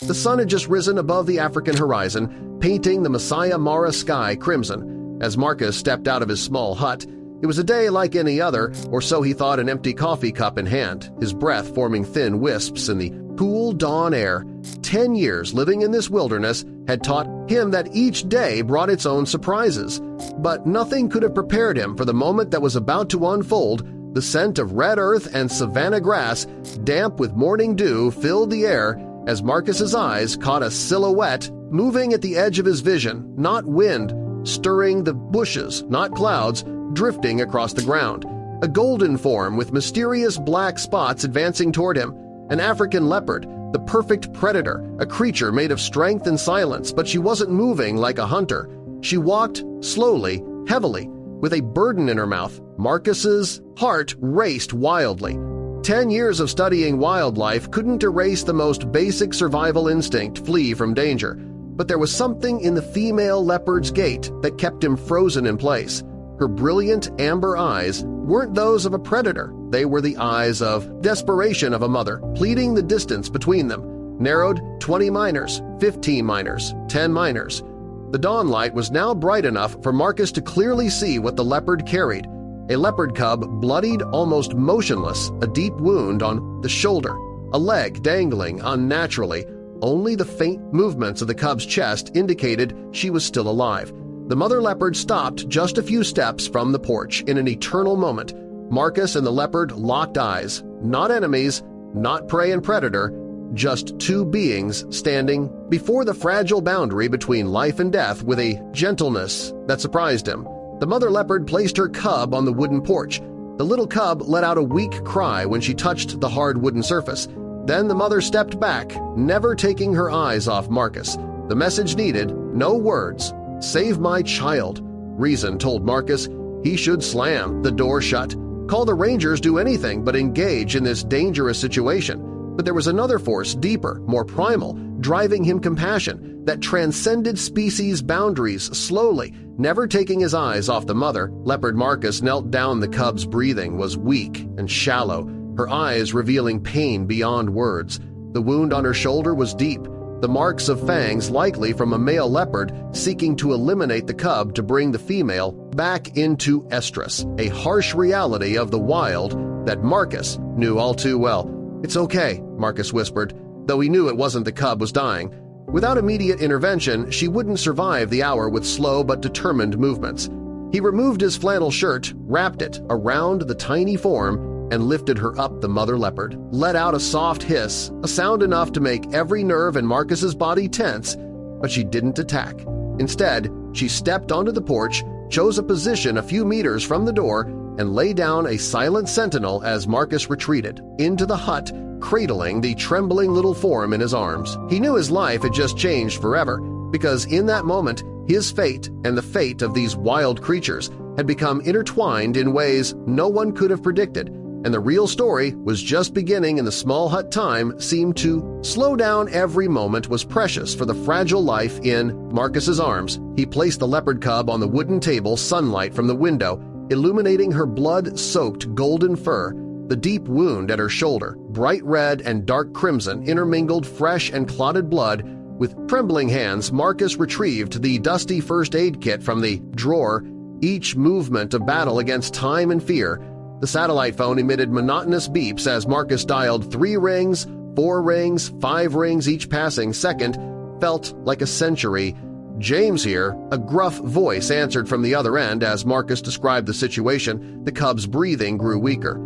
The sun had just risen above the African horizon, painting the Masai Mara sky crimson. As Marcus stepped out of his small hut, it was a day like any other, or so he thought, an empty coffee cup in hand, his breath forming thin wisps in the cool dawn air. 10 years living in this wilderness had taught him that each day brought its own surprises, but nothing could have prepared him for the moment that was about to unfold. The scent of red earth and savanna grass, damp with morning dew, filled the air as Marcus's eyes caught a silhouette moving at the edge of his vision, not wind, stirring the bushes, not clouds, drifting across the ground. A golden form with mysterious black spots advancing toward him, an African leopard, the perfect predator, a creature made of strength and silence, but she wasn't moving like a hunter. She walked slowly, heavily, with a burden in her mouth. Marcus's heart raced wildly. 10 years of studying wildlife couldn't erase the most basic survival instinct, flee from danger, but there was something in the female leopard's gait that kept him frozen in place. Her brilliant amber eyes weren't those of a predator. They were the eyes of desperation of a mother, pleading the distance between them. Narrowed 20 minors, 15 minors, 10 minors. The dawn light was now bright enough for Marcus to clearly see what the leopard carried. A leopard cub bloodied almost motionless, a deep wound on the shoulder, a leg dangling unnaturally. Only the faint movements of the cub's chest indicated she was still alive. The mother leopard stopped just a few steps from the porch in an eternal moment. Marcus and the leopard locked eyes, not enemies, not prey and predator, just two beings standing before the fragile boundary between life and death with a gentleness that surprised him. The mother leopard placed her cub on the wooden porch. The little cub let out a weak cry when she touched the hard wooden surface. Then the mother stepped back, never taking her eyes off Marcus. The message needed no words. "Save my child." Reason told Marcus he should slam the door shut, call the Rangers, do anything but engage in this dangerous situation. But there was another force, deeper, more primal, driving him compassion that transcended species boundaries slowly, never taking his eyes off the mother. Leopard Marcus knelt down. The cub's breathing was weak and shallow, her eyes revealing pain beyond words. The wound on her shoulder was deep, the marks of fangs likely from a male leopard seeking to eliminate the cub to bring the female back into estrus, a harsh reality of the wild that Marcus knew all too well. "It's okay," Marcus whispered, though he knew it wasn't the cub was dying. Without immediate intervention, she wouldn't survive the hour with slow but determined movements. He removed his flannel shirt, wrapped it around the tiny form, and lifted her up. The mother leopard let out a soft hiss, a sound enough to make every nerve in Marcus's body tense, but she didn't attack. Instead, she stepped onto the porch, chose a position a few meters from the door, and lay down a silent sentinel as Marcus retreated into the hut, cradling the trembling little form in his arms. He knew his life had just changed forever, because in that moment his fate and the fate of these wild creatures had become intertwined in ways no one could have predicted, and the real story was just beginning. In the small hut, time seemed to slow down. Every moment was precious for the fragile life in Marcus's arms. He placed the leopard cub on the wooden table, sunlight from the window illuminating her blood-soaked golden fur, the deep wound at her shoulder, bright red and dark crimson intermingled fresh and clotted blood. With trembling hands, Marcus retrieved the dusty first aid kit from the drawer, each movement a battle against time and fear. The satellite phone emitted monotonous beeps as Marcus dialed 3 rings, 4 rings, 5 rings. Each passing second felt like a century. "James here," a gruff voice answered from the other end as Marcus described the situation. The cub's breathing grew weaker.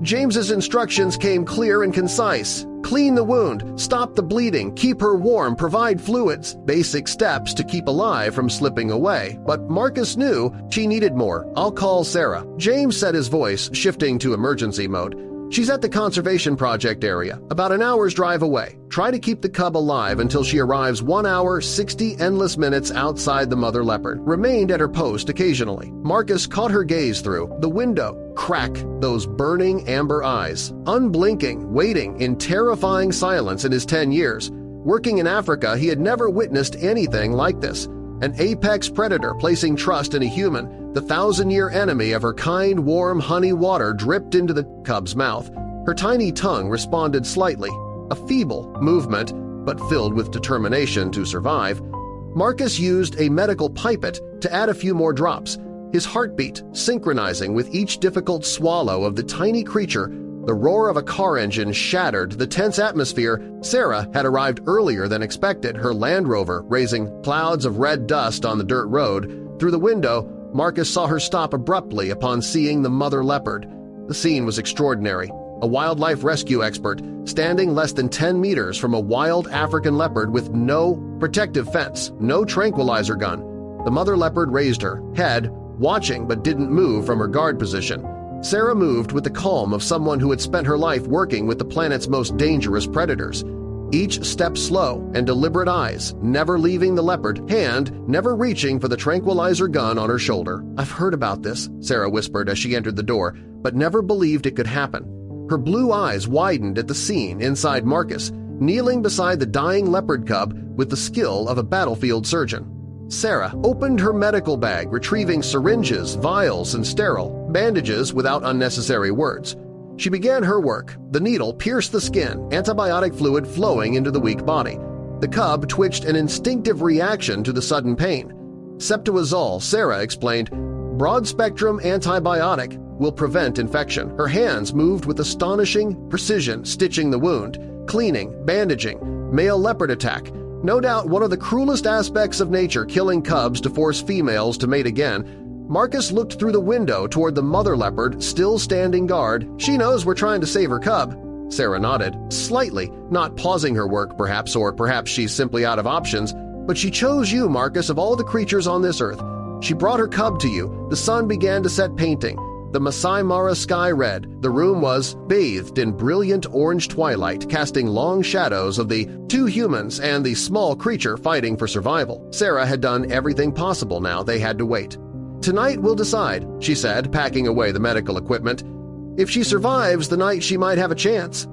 James's instructions came clear and concise. Clean the wound, stop the bleeding, keep her warm, provide fluids. Basic steps to keep alive from slipping away. But Marcus knew she needed more. "I'll call Sarah." James said, his voice shifting to emergency mode. "She's at the Conservation Project area, about an hour's drive away. Try to keep the cub alive until she arrives. 1 hour, 60 endless minutes outside." The mother leopard remained at her post occasionally. Marcus caught her gaze through the window, crack those burning amber eyes, unblinking, waiting in terrifying silence. In his 10 years. Working in Africa, he had never witnessed anything like this. An apex predator placing trust in a human, the 1,000-year enemy of her kind, warm honey water dripped into the cub's mouth. Her tiny tongue responded slightly, a feeble movement, but filled with determination to survive. Marcus used a medical pipette to add a few more drops, his heartbeat synchronizing with each difficult swallow of the tiny creature. The roar of a car engine shattered the tense atmosphere. Sarah had arrived earlier than expected, her Land Rover raising clouds of red dust on the dirt road. Through the window, Marcus saw her stop abruptly upon seeing the mother leopard. The scene was extraordinary. A wildlife rescue expert standing less than 10 meters from a wild African leopard with no protective fence, no tranquilizer gun. The mother leopard raised her head, watching but didn't move from her guard position. Sarah moved with the calm of someone who had spent her life working with the planet's most dangerous predators. Each step slow and deliberate eyes, never leaving the leopard, hand never reaching for the tranquilizer gun on her shoulder. "I've heard about this," Sarah whispered as she entered the door, but never believed it could happen. Her blue eyes widened at the scene inside Marcus, kneeling beside the dying leopard cub with the skill of a battlefield surgeon. Sarah opened her medical bag, retrieving syringes, vials, and sterile bandages without unnecessary words. She began her work. The needle pierced the skin, antibiotic fluid flowing into the weak body. The cub twitched an instinctive reaction to the sudden pain. "Ceftriaxone," Sarah explained. "Broad-spectrum antibiotic will prevent infection." Her hands moved with astonishing precision, stitching the wound, cleaning, bandaging. Male leopard attack. No doubt one of the cruelest aspects of nature, killing cubs to force females to mate again. Marcus looked through the window toward the mother leopard, still standing guard. "She knows we're trying to save her cub." Sarah nodded, slightly, not pausing her work perhaps, or perhaps she's simply out of options. "But she chose you, Marcus, of all the creatures on this earth. She brought her cub to you. The sun began to set painting. The Masai Mara sky red. The room was bathed in brilliant orange twilight, casting long shadows of the two humans and the small creature fighting for survival. Sarah had done everything possible now. They had to wait. "Tonight we'll decide," she said, packing away the medical equipment. "If she survives the night, she might have a chance."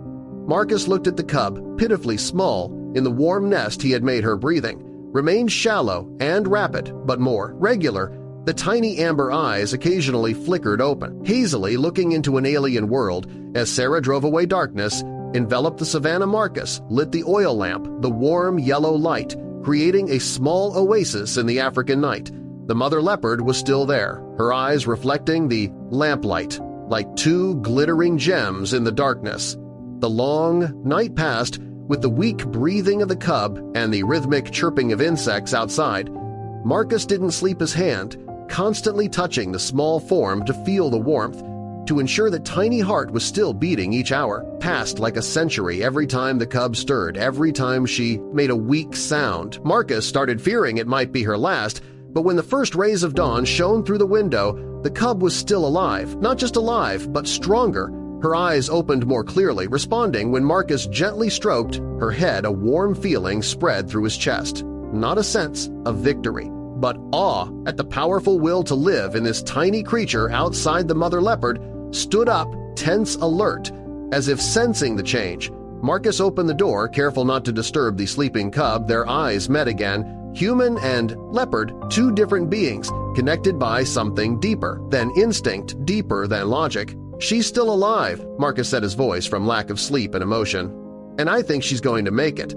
Marcus looked at the cub, pitifully small, in the warm nest he had made her breathing. Remained shallow and rapid, but more regular. The tiny amber eyes occasionally flickered open, hazily looking into an alien world. As Sarah drove away, darkness enveloped the savannah. Marcus lit the oil lamp, the warm yellow light, creating a small oasis in the African night. The mother leopard was still there, her eyes reflecting the lamplight like two glittering gems in the darkness. The long night passed with the weak breathing of the cub and the rhythmic chirping of insects outside. Marcus didn't sleep his hand, constantly touching the small form to feel the warmth, to ensure that tiny heart was still beating each hour. Passed like a century every time the cub stirred, every time she made a weak sound. Marcus started fearing it might be her last, but when the first rays of dawn shone through the window, the cub was still alive. Not just alive, but stronger. Her eyes opened more clearly, responding when Marcus gently stroked her head. A warm feeling spread through his chest. Not a sense of victory, but awe at the powerful will to live in this tiny creature outside the mother leopard. Stood up, tense alert, as if sensing the change. Marcus opened the door, careful not to disturb the sleeping cub. Their eyes met again. Human and leopard, two different beings, connected by something deeper than instinct, deeper than logic. "She's still alive," Marcus said, his voice from lack of sleep and emotion. "And I think she's going to make it."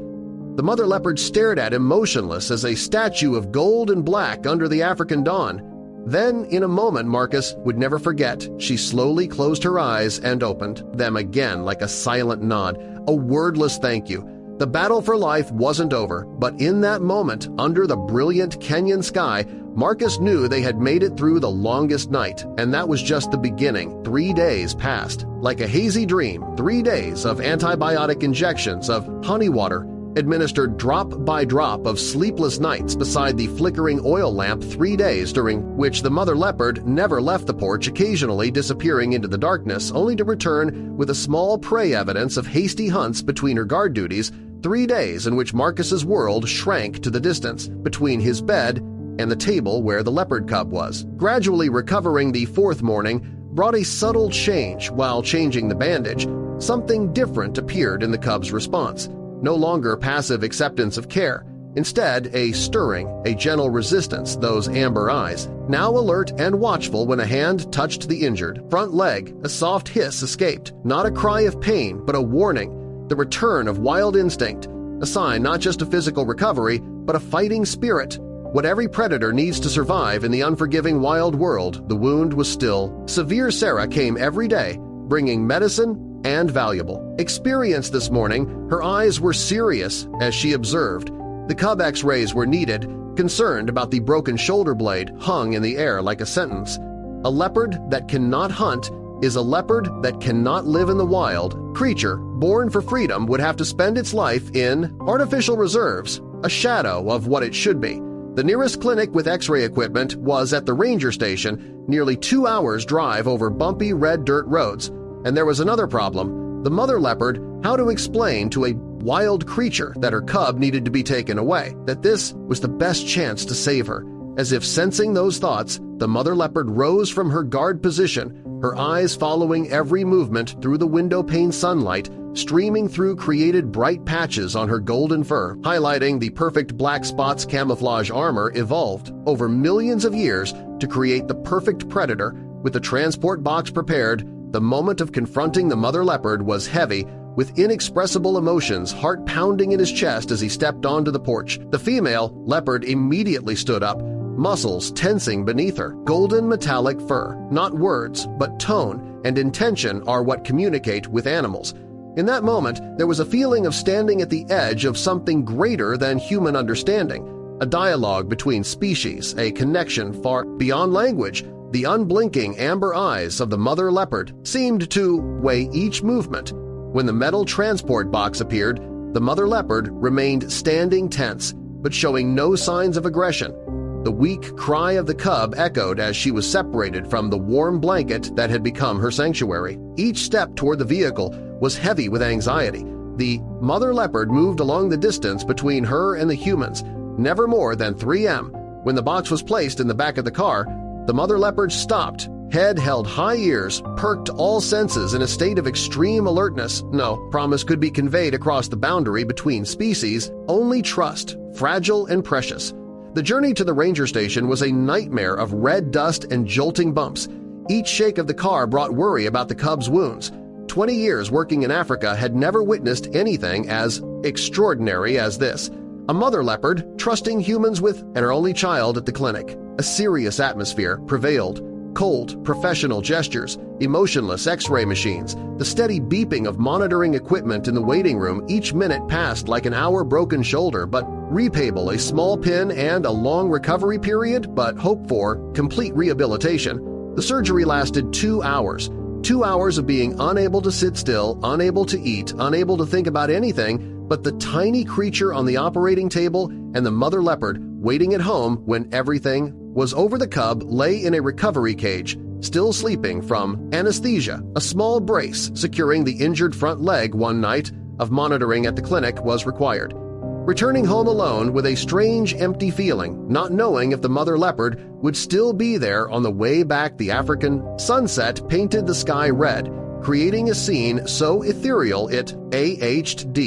The mother leopard stared at him motionless as a statue of gold and black under the African dawn. Then, in a moment Marcus would never forget, she slowly closed her eyes and opened them again like a silent nod, a wordless thank you. The battle for life wasn't over, but in that moment, under the brilliant Kenyan sky, Marcus knew they had made it through the longest night, and that was just the beginning. 3 days passed. Like a hazy dream, 3 days of antibiotic injections, of honey water, administered drop by drop, of sleepless nights beside the flickering oil lamp. 3 days during which the mother leopard never left the porch, occasionally disappearing into the darkness, only to return with a small prey, evidence of hasty hunts between her guard duties. 3 days in which Marcus's world shrank to the distance between his bed and the table where the leopard cub was. Gradually recovering, the fourth morning brought a subtle change. While changing the bandage, something different appeared in the cub's response. No longer passive acceptance of care. Instead, a stirring, a gentle resistance, those amber eyes. Now alert and watchful when a hand touched the injured front leg, a soft hiss escaped. Not a cry of pain, but a warning. The return of wild instinct. a sign not just of physical recovery, but a fighting spirit. What every predator needs to survive in the unforgiving wild world, the wound was still. Severe Sarah came every day, bringing medicine and valuable. Experienced this morning, her eyes were serious as she observed. The cub x-rays were needed, concerned about the broken shoulder blade hung in the air like a sentence. A leopard that cannot hunt is a leopard that cannot live in the wild. Creature born for freedom would have to spend its life in artificial reserves, a shadow of what it should be. The nearest clinic with x-ray equipment was at the ranger station, nearly 2 hours' drive over bumpy red dirt roads. And there was another problem. The mother leopard, how to explain to a wild creature that her cub needed to be taken away, that this was the best chance to save her. As if sensing those thoughts, the mother leopard rose from her guard position, her eyes following every movement through the window pane sunlight, streaming through created bright patches on her golden fur, highlighting the perfect black spots camouflage armor evolved over millions of years to create the perfect predator. With the transport box prepared, the moment of confronting the mother leopard was heavy, with inexpressible emotions heart pounding in his chest as he stepped onto the porch. The female leopard immediately stood up, muscles tensing beneath her. Golden metallic fur, not words, but tone and intention are what communicate with animals. In that moment, there was a feeling of standing at the edge of something greater than human understanding, a dialogue between species, a connection far beyond language. The unblinking amber eyes of the mother leopard seemed to weigh each movement. When the metal transport box appeared, the mother leopard remained standing tense, but showing no signs of aggression. The weak cry of the cub echoed as she was separated from the warm blanket that had become her sanctuary. Each step toward the vehicle was heavy with anxiety. The mother leopard moved along the distance between her and the humans, never more than 3 m. When the box was placed in the back of the car, the mother leopard stopped, head held high, ears perked, all senses in a state of extreme alertness. No promise could be conveyed across the boundary between species, only trust, fragile and precious. The journey to the ranger station was a nightmare of red dust and jolting bumps. Each shake of the car brought worry about the cub's wounds. 20 years working in Africa had never witnessed anything as extraordinary as this. A mother leopard trusting humans with and her only child at the clinic. A serious atmosphere prevailed. Cold, professional gestures, emotionless x-ray machines, the steady beeping of monitoring equipment in the waiting room. Each minute passed like an hour broken shoulder, but repayable, a small pin and a long recovery period, but hope for complete rehabilitation. The surgery lasted 2 hours. 2 hours of being unable to sit still, unable to eat, unable to think about anything but the tiny creature on the operating table and the mother leopard waiting at home when everything was over. The cub lay in a recovery cage, still sleeping from anesthesia. A small brace securing the injured front leg one night of monitoring at the clinic was required. Returning home alone with a strange empty feeling, not knowing if the mother leopard would still be there on the way back, the African sunset painted the sky red, creating a scene so ethereal it AH'd.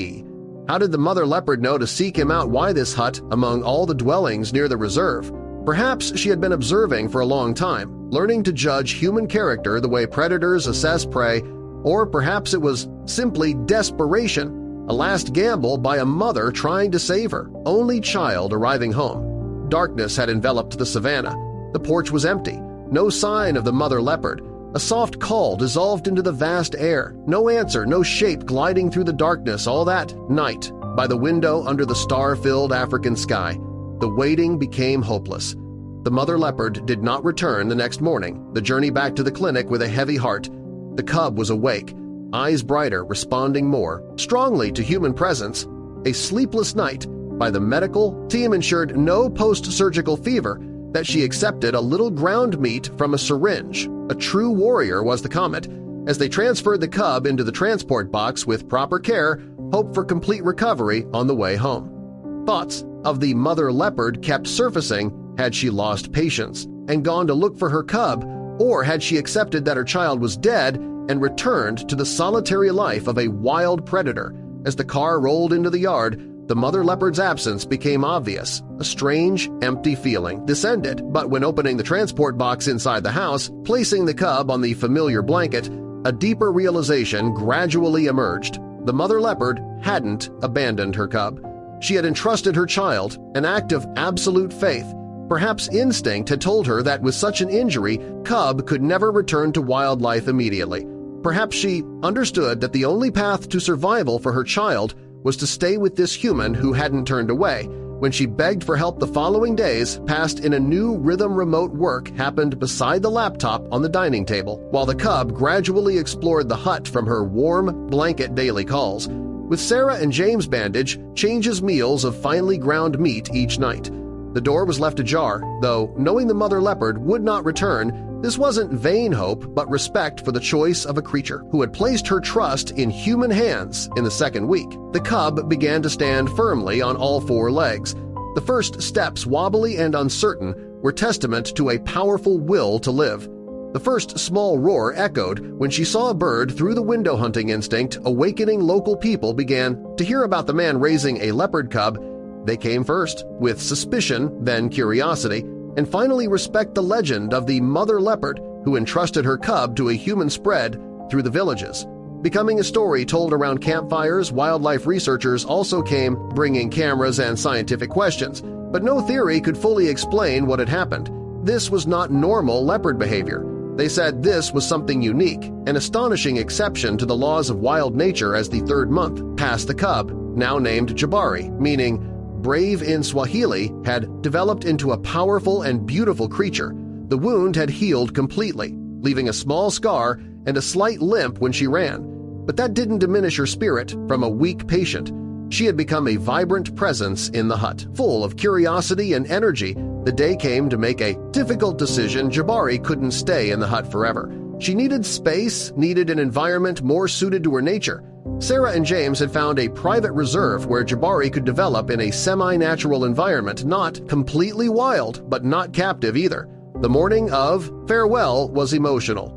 How did the mother leopard know to seek him out? Why this hut among all the dwellings near the reserve? Perhaps she had been observing for a long time, learning to judge human character the way predators assess prey, or perhaps it was simply desperation, a last gamble by a mother trying to save her only child arriving home. Darkness had enveloped the savannah. The porch was empty, no sign of the mother leopard. A soft call dissolved into the vast air. No answer, no shape gliding through the darkness, all that night, by the window under the star-filled African sky. The waiting became hopeless. The mother leopard did not return the next morning, the journey back to the clinic with a heavy heart. The cub was awake, eyes brighter, responding more strongly to human presence. A sleepless night. By the medical team ensured no post-surgical fever, that she accepted a little ground meat from a syringe. A true warrior was the comment. As they transferred the cub into the transport box with proper care, hope for complete recovery on the way home. Thoughts of the mother leopard kept surfacing. Had she lost patience and gone to look for her cub, or had she accepted that her child was dead and returned to the solitary life of a wild predator? As the car rolled into the yard, the mother leopard's absence became obvious. A strange, empty feeling descended, but when opening the transport box inside the house, placing the cub on the familiar blanket, a deeper realization gradually emerged. The mother leopard hadn't abandoned her cub. She had entrusted her child, an act of absolute faith. Perhaps instinct had told her that with such an injury, cub could never return to wildlife immediately. Perhaps she understood that the only path to survival for her child was to stay with this human who hadn't turned away. When she begged for help the following days, passed in a new rhythm remote work happened beside the laptop on the dining table, while the cub gradually explored the hut from her warm blanket daily calls. With Sarah and James bandage, changes meals of finely ground meat each night. The door was left ajar, though knowing the mother leopard would not return, this wasn't vain hope but respect for the choice of a creature who had placed her trust in human hands in the second week. The cub began to stand firmly on all four legs. The first steps, wobbly and uncertain, were testament to a powerful will to live. The first small roar echoed when she saw a bird through the window hunting instinct. Awakening local people began to hear about the man raising a leopard cub. They came first, with suspicion, then curiosity, and finally respect the legend of the mother leopard who entrusted her cub to a human spread through the villages. Becoming a story told around campfires, wildlife researchers also came bringing cameras and scientific questions, but no theory could fully explain what had happened. This was not normal leopard behavior. They said this was something unique, an astonishing exception to the laws of wild nature as the third month past the cub, now named Jabari, meaning brave in Swahili, had developed into a powerful and beautiful creature. The wound had healed completely, leaving a small scar and a slight limp when she ran. But that didn't diminish her spirit from a weak patient. She had become a vibrant presence in the hut. Full of curiosity and energy, the day came to make a difficult decision. Jabari couldn't stay in the hut forever. She needed space, needed an environment more suited to her nature. Sarah and James had found a private reserve where Jabari could develop in a semi-natural environment, not completely wild, but not captive either. The morning of farewell was emotional.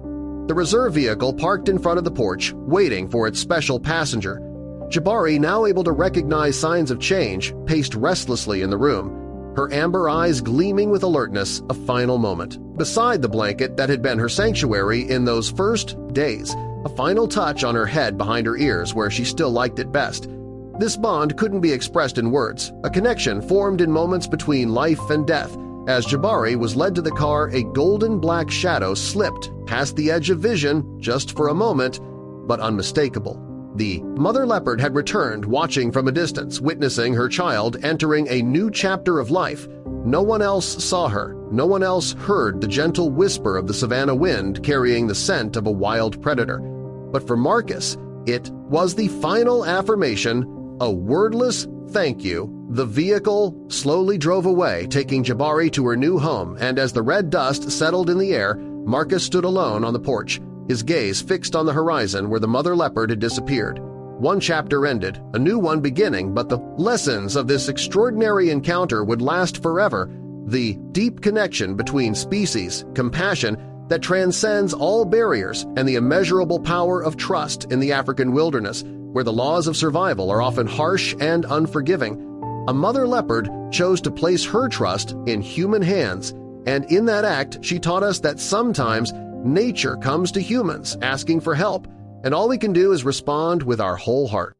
The reserve vehicle parked in front of the porch, waiting for its special passenger. Jabari, now able to recognize signs of change, paced restlessly in the room, her amber eyes gleaming with alertness. A final moment. Beside the blanket that had been her sanctuary in those first days, a final touch on her head behind her ears where she still liked it best. This bond couldn't be expressed in words, a connection formed in moments between life and death. As Jabari was led to the car, a golden-black shadow slipped past the edge of vision just for a moment, but unmistakable. The mother leopard had returned, watching from a distance, witnessing her child entering a new chapter of life. No one else saw her. No one else heard the gentle whisper of the savanna wind carrying the scent of a wild predator. But for Marcus, it was the final affirmation, a wordless thank you. The vehicle slowly drove away, taking Jabari to her new home, and as the red dust settled in the air, Marcus stood alone on the porch, his gaze fixed on the horizon where the mother leopard had disappeared. One chapter ended, a new one beginning, but the lessons of this extraordinary encounter would last forever. The deep connection between species, compassion that transcends all barriers, and the immeasurable power of trust in the African wilderness, where the laws of survival are often harsh and unforgiving. A mother leopard chose to place her trust in human hands, and in that act she taught us that sometimes nature comes to humans asking for help, and all we can do is respond with our whole heart.